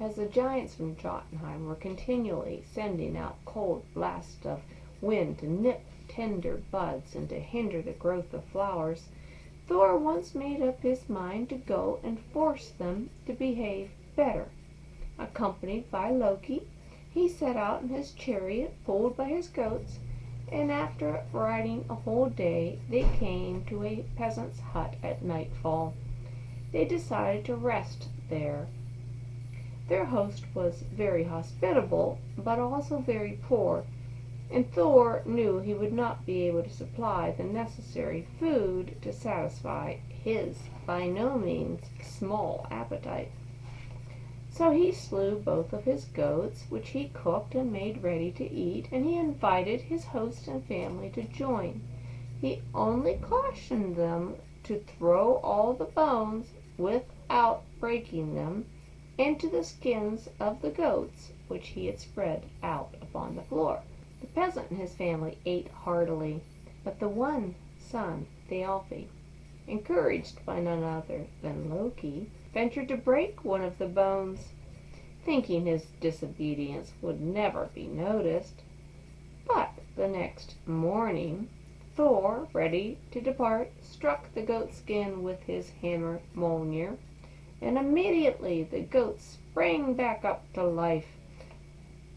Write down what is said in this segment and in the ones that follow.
As the giants from Jotunheim were continually sending out cold blasts of wind to nip tender buds and to hinder the growth of flowers, Thor once made up his mind to go and force them to behave better. Accompanied by Loki, he set out in his chariot pulled by his goats, and after riding a whole day they came to a peasant's hut at nightfall. They decided to rest there. Their host was very hospitable, but also very poor, and Thor knew he would not be able to supply the necessary food to satisfy his by no means small appetite. So he slew both of his goats, which he cooked and made ready to eat, and he invited his host and family to join. He only cautioned them to throw all the bones, without breaking them, into the skins of the goats, which he had spread out upon the floor. The peasant and his family ate heartily, but the one son, Thialfi, encouraged by none other than Loki, ventured to break one of the bones, thinking his disobedience would never be noticed. But the next morning, Thor, ready to depart, struck the goat skin with his hammer mjolnir, and immediately the goats sprang back up to life,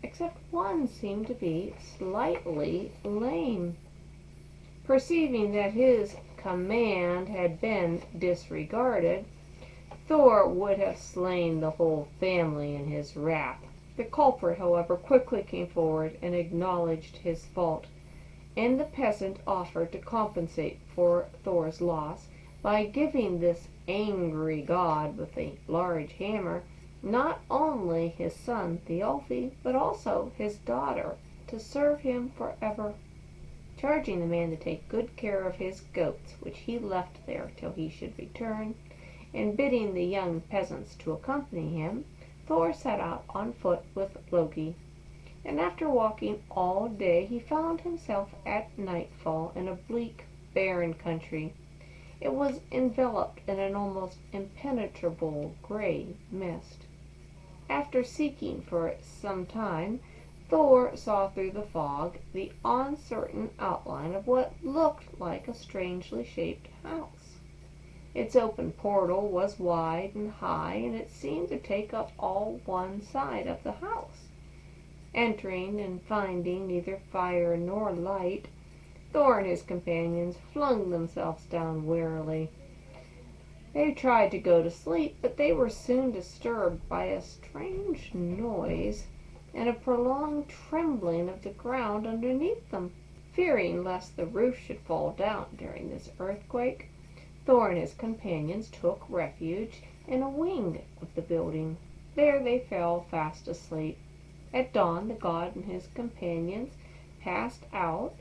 except one seemed to be slightly lame. Perceiving that his command had been disregarded, Thor would have slain the whole family in his wrath. The culprit, however, quickly came forward and acknowledged his fault, and the peasant offered to compensate for Thor's loss by giving this angry god with a large hammer not only his son Thialfi, but also his daughter, to serve him forever, charging the man to take good care of his goats, which he left there till he should return, and bidding the young peasants to accompany him, Thor set out on foot with Loki, and after walking all day he found himself at nightfall in a bleak, barren country. It was enveloped in an almost impenetrable gray mist. After seeking for some time, Thor saw through the fog the uncertain outline of what looked like a strangely shaped house. Its open portal was wide and high, and it seemed to take up all one side of the house. Entering and finding neither fire nor light, Thor and his companions flung themselves down wearily. They tried to go to sleep, but they were soon disturbed by a strange noise and a prolonged trembling of the ground underneath them. Fearing lest the roof should fall down during this earthquake, Thor and his companions took refuge in a wing of the building. There they fell fast asleep. At dawn the god and his companions passed out,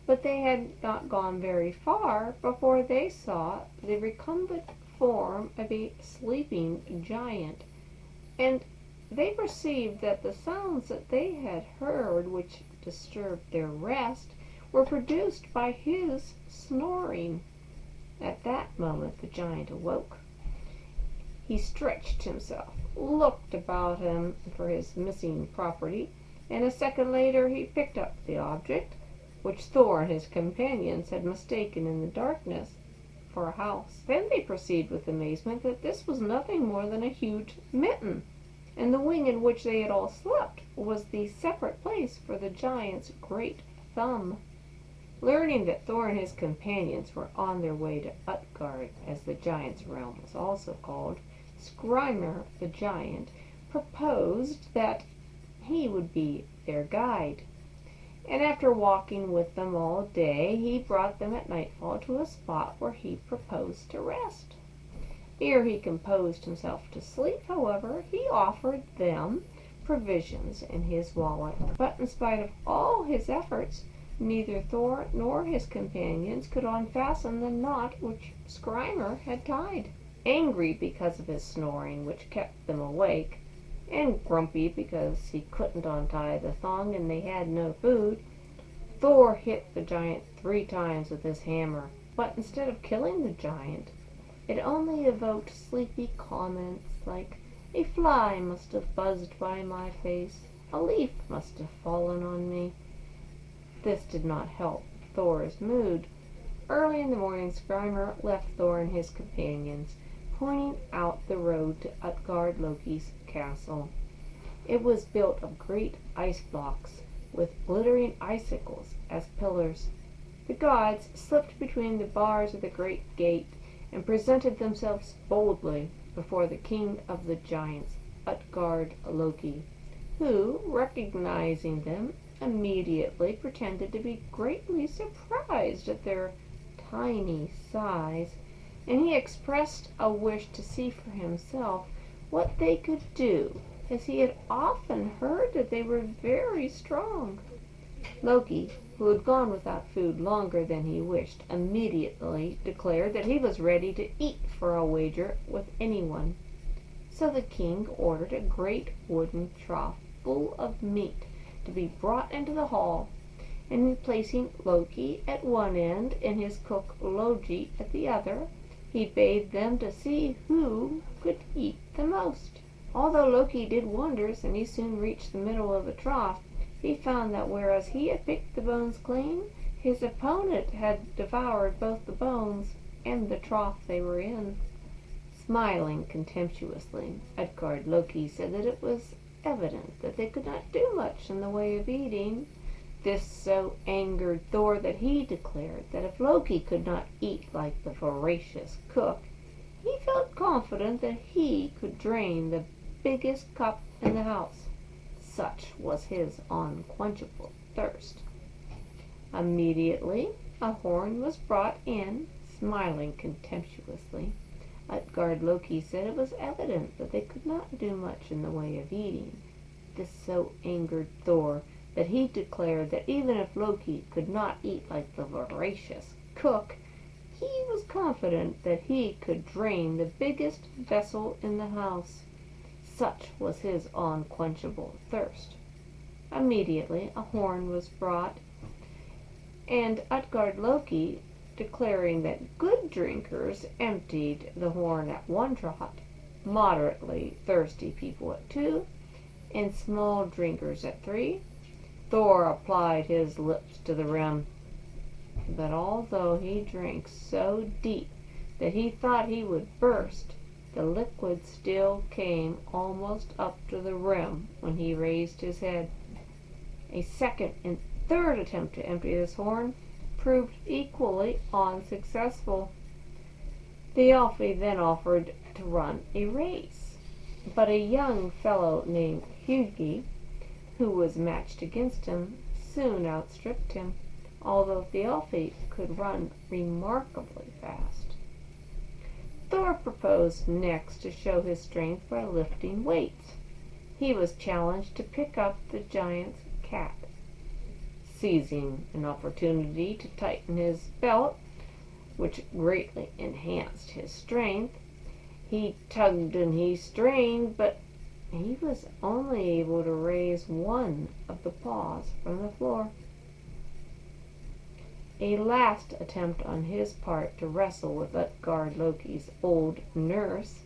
but they had not gone very far before they saw the recumbent form of a sleeping giant, and they perceived that the sounds that they had heard, which disturbed their rest, were produced by his snoring. At that moment the giant awoke. He stretched himself, looked about him for his missing property, and a second later he picked up the object, which Thor and his companions had mistaken in the darkness for a house. Then they perceived with amazement that this was nothing more than a huge mitten, and the wing in which they had all slept was the separate place for the giant's great thumb. Learning that Thor and his companions were on their way to Utgard, as the giant's realm was also called, Skrymir the giant proposed that he would be their guide, and after walking with them all day, he brought them at nightfall to a spot where he proposed to rest. Ere he composed himself to sleep, however, he offered them provisions in his wallet. But in spite of all his efforts, neither Thor nor his companions could unfasten the knot which Skrymir had tied. Angry because of his snoring, which kept them awake, and grumpy because he couldn't untie the thong and they had no food, Thor hit the giant 3 times with his hammer. But instead of killing the giant, it only evoked sleepy comments like, A fly must have buzzed by my face. A leaf must have fallen on me. This did not help Thor's mood. Early in the morning, Skrymir left Thor and his companions, pointing out the road to Utgard-Loki's castle. It was built of great ice blocks, with glittering icicles as pillars. The gods slipped between the bars of the great gate and presented themselves boldly before the king of the giants, Utgard-Loki, who, recognizing them, immediately pretended to be greatly surprised at their tiny size, and he expressed a wish to see for himself what they could do, as he had often heard that they were very strong. Loki, who had gone without food longer than he wished, immediately declared that he was ready to eat for a wager with anyone. So the king ordered a great wooden trough full of meat to be brought into the hall, and placing Loki at one end and his cook Logi at the other, he bade them to see who could eat the most. Although Loki did wonders, and he soon reached the middle of the trough, he found that whereas he had picked the bones clean, his opponent had devoured both the bones and the trough they were in. Smiling contemptuously, Utgard-Loki said that it was evident that they could not do much in the way of eating. This so angered Thor that he declared that if Loki could not eat like the voracious cook, he felt confident that he could drain the biggest cup in the house. Such was his unquenchable thirst. Immediately a horn was brought in. Smiling contemptuously, Utgard-Loki said it was evident that they could not do much in the way of eating. This so angered Thor that he declared that even if Loki could not eat like the voracious cook, he was confident that he could drain the biggest vessel in the house. Such was his unquenchable thirst. Immediately a horn was brought, and Utgard-Loki, declaring that good drinkers emptied the horn at one draught, moderately thirsty people at 2, and small drinkers at 3, Thor applied his lips to the rim. But although he drank so deep that he thought he would burst, the liquid still came almost up to the rim when he raised his head. A second and third attempt to empty this horn proved equally unsuccessful. Thialfi then offered to run a race, but a young fellow named Hugi, who was matched against him, soon outstripped him, although Thialfi could run remarkably fast. Thor proposed next to show his strength by lifting weights. He was challenged to pick up the giant's cat. Seizing an opportunity to tighten his belt, which greatly enhanced his strength, he tugged and he strained, but he was only able to raise one of the paws from the floor. A last attempt on his part to wrestle with Utgard-Loki's old nurse,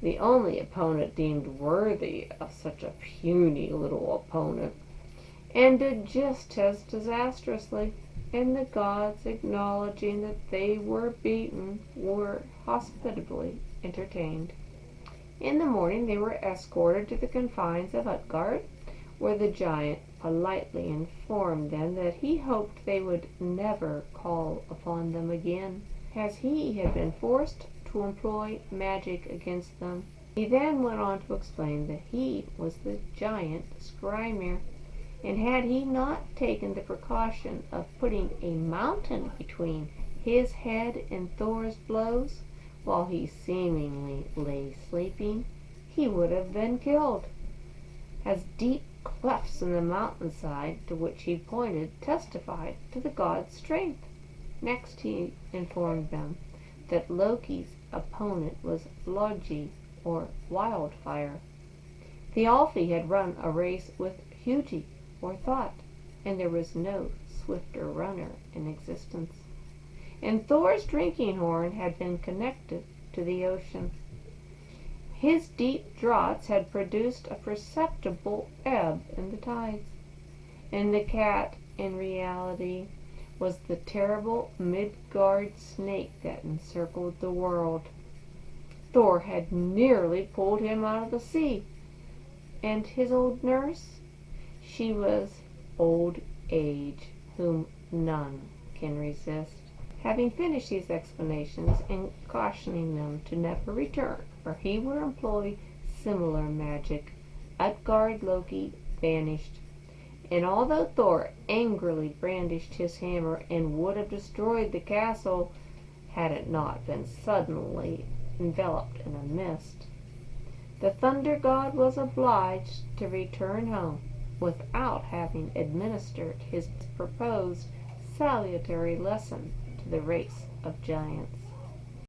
the only opponent deemed worthy of such a puny little opponent, ended just as disastrously, and the gods, acknowledging that they were beaten, were hospitably entertained. In the morning they were escorted to the confines of Utgard, where the giant politely informed them that he hoped they would never call upon them again, as he had been forced to employ magic against them. He then went on to explain that he was the giant Skrymir, and had he not taken the precaution of putting a mountain between his head and Thor's blows, while he seemingly lay sleeping, he would have been killed, as deep clefts in the mountainside to which he pointed testified to the god's strength. Next he informed them that Loki's opponent was Logi, or Wildfire. Thialfi had run a race with Hugi, or Thought, and there was no swifter runner in existence. And Thor's drinking horn had been connected to the ocean. His deep draughts had produced a perceptible ebb in the tides, and the cat, in reality, was the terrible Midgard snake that encircled the world. Thor had nearly pulled him out of the sea. And his old nurse? She was old age, whom none can resist. Having finished these explanations, and cautioning them to never return, or he would employ similar magic, Utgard-loki vanished. And although Thor angrily brandished his hammer and would have destroyed the castle, had it not been suddenly enveloped in a mist, the thunder god was obliged to return home without having administered his proposed salutary lesson to the race of giants.